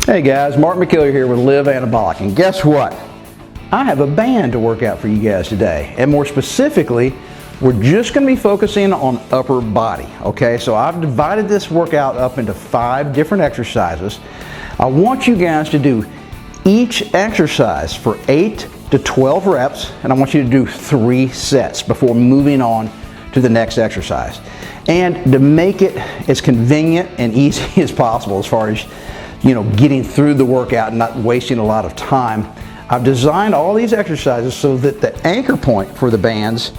Hey guys, Mark McKellar here with Live Anabolic, and guess what? I have a band to work out for you guys today, and more specifically, we're just going to be focusing on upper body, okay? So I've divided this workout up into 5 different exercises. I want you guys to do each exercise for 8 to 12 reps, and I want you to do 3 sets before moving on to the next exercise. And to make it as convenient and easy as possible as far as getting through the workout and not wasting a lot of time, I've designed all these exercises so that the anchor point for the bands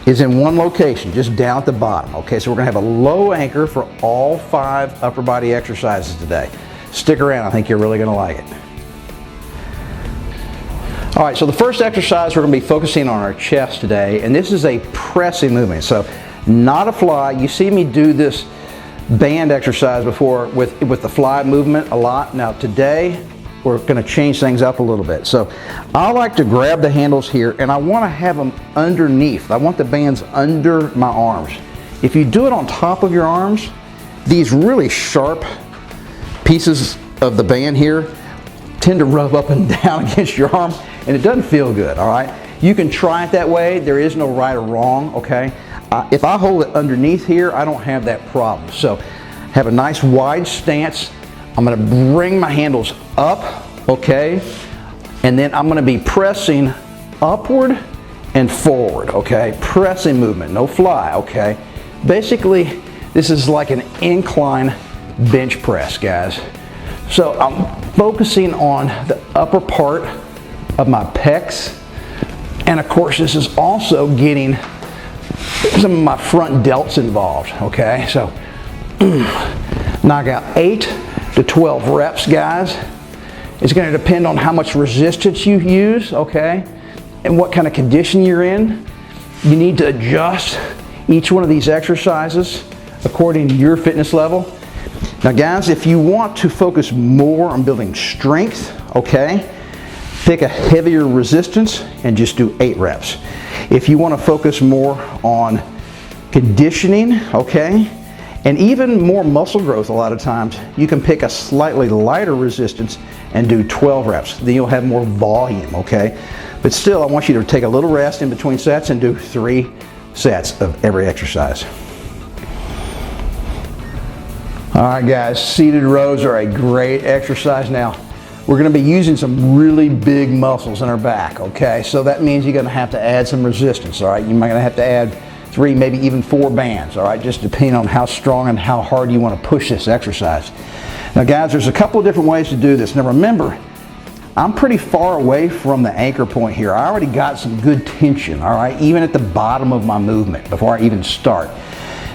is in one location, just down at the bottom. Okay, so we're gonna have a low anchor for all 5 upper body exercises today. Stick around, I think you're really gonna like it. All right, so the first exercise we're gonna be focusing on our chest today, and this is a pressing movement. So not a fly. You see me do this band exercise before with the fly movement a lot. Now today we're going to change things up a little bit. So I like to grab the handles here and I want to have them underneath. I want the bands under my arms. If you do it on top of your arms, these really sharp pieces of the band here tend to rub up and down against your arm and it doesn't feel good. All right, you can try it that way. There is no right or wrong. Okay, if I hold it underneath here, I don't have that problem. So have a nice wide stance. I'm going to bring my handles up, okay, and then I'm going to be pressing upward and forward, okay, pressing movement, no fly, okay. Basically, this is like an incline bench press, guys. So I'm focusing on the upper part of my pecs, and of course this is also getting some of my front delts involved, okay? So knock out 8 to 12 reps, guys. It's going to depend on how much resistance you use, okay, and what kind of condition you're in. You need to adjust each one of these exercises according to your fitness level. Now guys, if you want to focus more on building strength, okay, pick a heavier resistance and just do 8 reps. If you want to focus more on conditioning, okay, and even more muscle growth, a lot of times you can pick a slightly lighter resistance and do 12 reps. Then you'll have more volume, okay? But still, I want you to take a little rest in between sets and do 3 sets of every exercise. All right, guys, seated rows are a great exercise. Now, we're going to be using some really big muscles in our back, okay? So that means you're going to have to add some resistance, all right? You might have to add 3, maybe even 4 bands, all right? Just depending on how strong and how hard you want to push this exercise. Now guys, there's a couple of different ways to do this. Now remember, I'm pretty far away from the anchor point here. I already got some good tension, all right? Even at the bottom of my movement before I even start.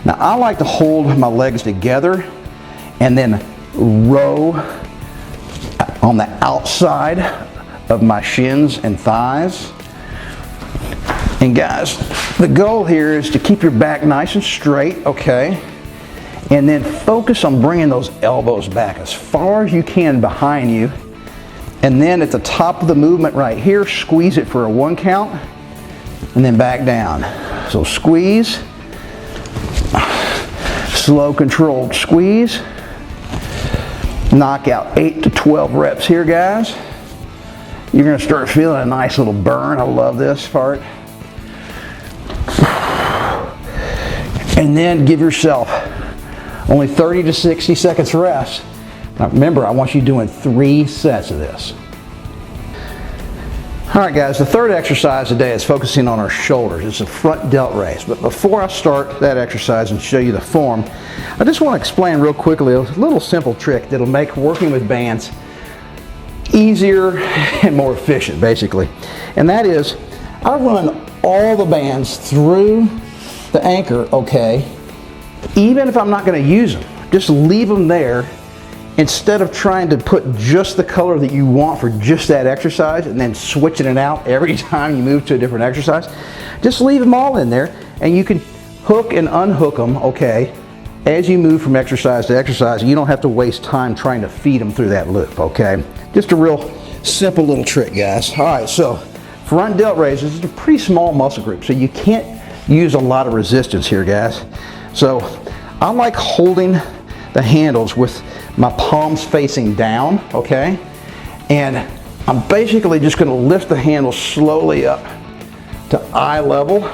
Now I like to hold my legs together and then row on the outside of my shins and thighs. And guys, the goal here is to keep your back nice and straight, okay? And then focus on bringing those elbows back as far as you can behind you. And then at the top of the movement right here, squeeze it for a 1 count and then back down. So squeeze, slow controlled squeeze. Knock out 8 to 12 reps here, guys. You're gonna start feeling a nice little burn. I love this part. And then give yourself only 30 to 60 seconds rest. Now remember, I want you doing 3 sets of this. All right, guys, the third exercise today is focusing on our shoulders. It's a front delt raise. But before I start that exercise and show you the form, I just want to explain real quickly a little simple trick that'll make working with bands easier and more efficient, basically. And that is, I run all the bands through the anchor, okay, even if I'm not going to use them. Just leave them there instead of trying to put just the color that you want for just that exercise and then switching it out every time you move to a different exercise. Just leave them all in there and you can hook and unhook them, okay, as you move from exercise to exercise. You don't have to waste time trying to feed them through that loop, okay? Just a real simple little trick, guys. All right, so front delt raises is a pretty small muscle group, so you can't use a lot of resistance here, guys. So I like holding the handles with my palms facing down, okay? And I'm basically just gonna lift the handle slowly up to eye level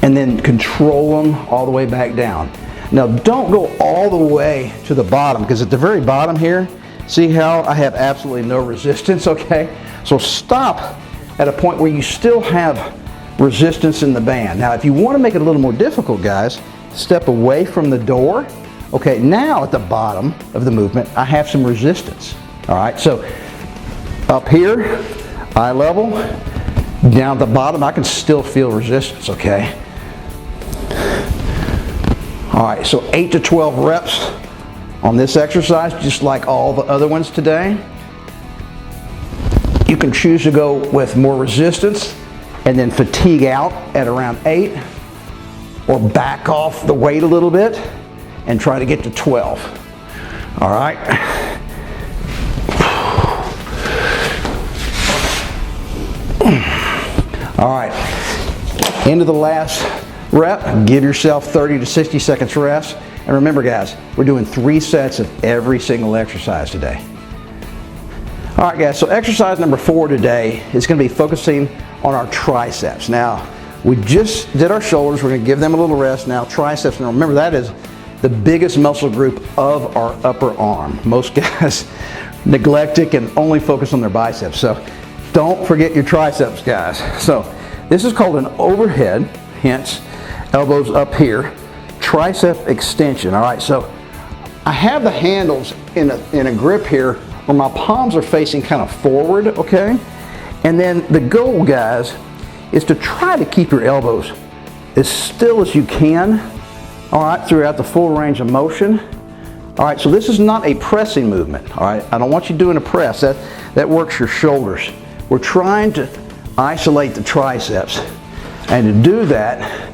and then control them all the way back down. Now don't go all the way to the bottom, because at the very bottom here, see how I have absolutely no resistance, okay? So stop at a point where you still have resistance in the band. Now if you want to make it a little more difficult, guys, step away from the door. Okay, now at the bottom of the movement, I have some resistance. All right, so up here, eye level, down at the bottom, I can still feel resistance, okay? All right, so 8 to 12 reps on this exercise, just like all the other ones today. You can choose to go with more resistance and then fatigue out at around 8, or back off the weight a little bit and try to get to 12. All right. All right, into the last rep, give yourself 30 to 60 seconds rest. And remember guys, we're doing 3 sets of every single exercise today. All right guys, so exercise number 4 today is gonna be focusing on our triceps. Now, we just did our shoulders, we're gonna give them a little rest. Now triceps, now remember that is the biggest muscle group of our upper arm. Most guys neglect it and only focus on their biceps. So don't forget your triceps, guys. So this is called an overhead, hence elbows up here, tricep extension. All right, so I have the handles in a grip here where my palms are facing kind of forward, okay? And then the goal, guys, is to try to keep your elbows as still as you can, all right, throughout the full range of motion. All right, so this is not a pressing movement, all right? I don't want you doing a press. That works your shoulders. We're trying to isolate the triceps. And to do that,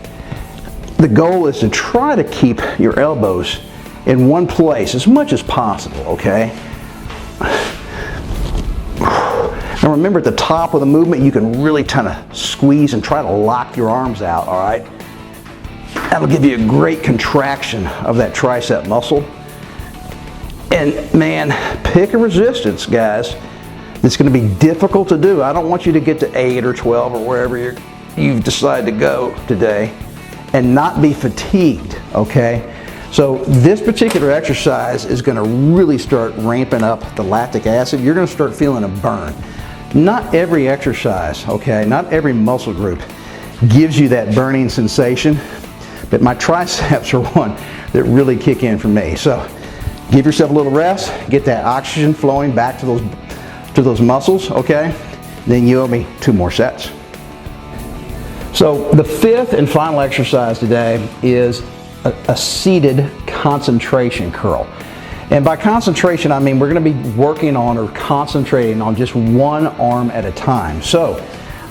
the goal is to try to keep your elbows in one place as much as possible, okay? And remember, at the top of the movement, you can really kind of squeeze and try to lock your arms out, all right? That'll give you a great contraction of that tricep muscle. And man, pick a resistance, guys. It's going to be difficult to do. I don't want you to get to 8 or 12 or wherever you've decided to go today and not be fatigued, okay? So this particular exercise is going to really start ramping up the lactic acid. You're going to start feeling a burn. Not every exercise, okay, not every muscle group gives you that burning sensation, but my triceps are one that really kick in for me. So give yourself a little rest, get that oxygen flowing back to those muscles, okay? Then you owe me 2 more sets. So the 5th and final exercise today is a seated concentration curl. And by concentration, I mean we're going to be working on or concentrating on just one arm at a time. So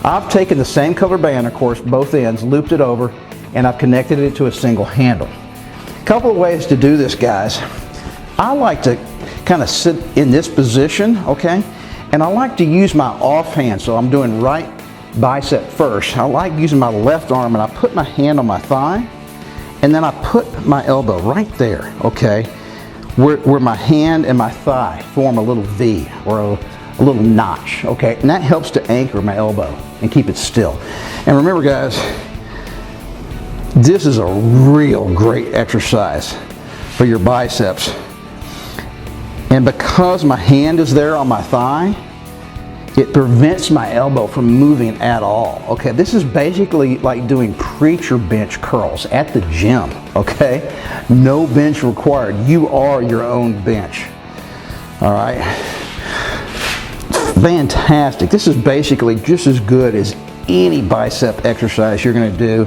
I've taken the same color band, of course, both ends, looped it over, and I've connected it to a single handle. A couple of ways to do this, guys. I like to kind of sit in this position, okay? And I like to use my offhand, so I'm doing right bicep first. I like using my left arm, and I put my hand on my thigh, and then I put my elbow right there, okay? Where my hand and my thigh form a little V or a little notch, okay? And that helps to anchor my elbow and keep it still. And remember, guys, this is a real great exercise for your biceps. And because my hand is there on my thigh, it prevents my elbow from moving at all. Okay, this is basically like doing preacher bench curls at the gym, okay? No bench required. You are your own bench. All right. Fantastic. This is basically just as good as any bicep exercise you're gonna do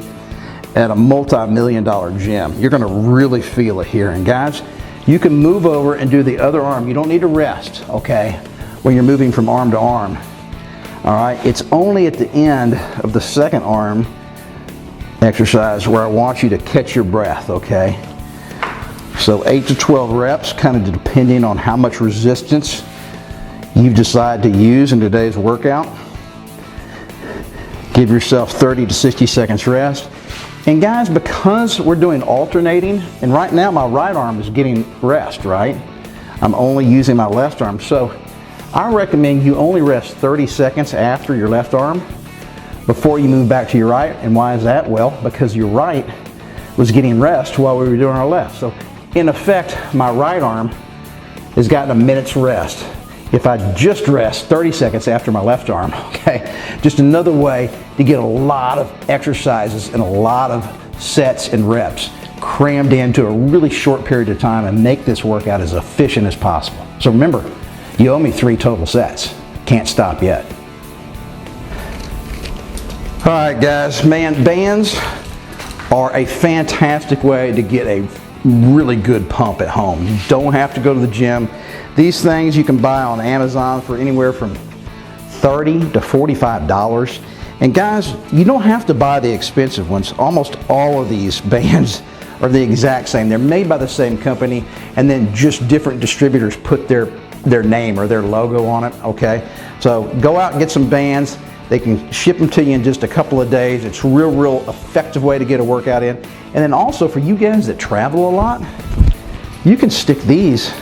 at a multi-million-dollar gym. You're gonna really feel it here. And guys, you can move over and do the other arm. You don't need to rest, okay, when you're moving from arm to arm. All right, it's only at the end of the second arm exercise where I want you to catch your breath, okay? So 8 to 12 reps, kind of depending on how much resistance you decide to use in today's workout. Give yourself 30 to 60 seconds rest. And guys, because we're doing alternating, and right now my right arm is getting rest, right? I'm only using my left arm. So I recommend you only rest 30 seconds after your left arm before you move back to your right. And why is that? Well, because your right was getting rest while we were doing our left. So in effect, my right arm has gotten a minute's rest if I just rest 30 seconds after my left arm, okay? Just another way to get a lot of exercises and a lot of sets and reps crammed into a really short period of time and make this workout as efficient as possible. So remember, you owe me 3 total sets. Can't stop yet. All right, guys, man, bands are a fantastic way to get a really good pump at home. You don't have to go to the gym. These things you can buy on Amazon for anywhere from $30 to $45. And guys, you don't have to buy the expensive ones. Almost all of these bands are the exact same. They're made by the same company, and then just different distributors put their name or their logo on it, okay? So go out and get some bands. They can ship them to you in just a couple of days. It's a real effective way to get a workout in. And then also for you guys that travel a lot, you can stick these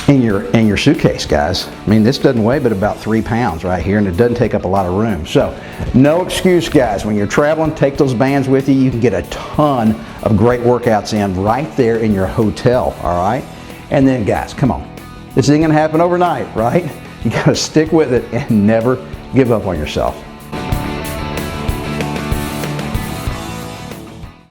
in your suitcase, guys. I mean, this doesn't weigh but about 3 pounds right here, and it doesn't take up a lot of room. So no excuse, guys. When you're traveling, take those bands with you. You can get a ton of great workouts in right there in your hotel, all right? And then guys, come on. This isn't gonna happen overnight, right? You gotta stick with it and never give up on yourself.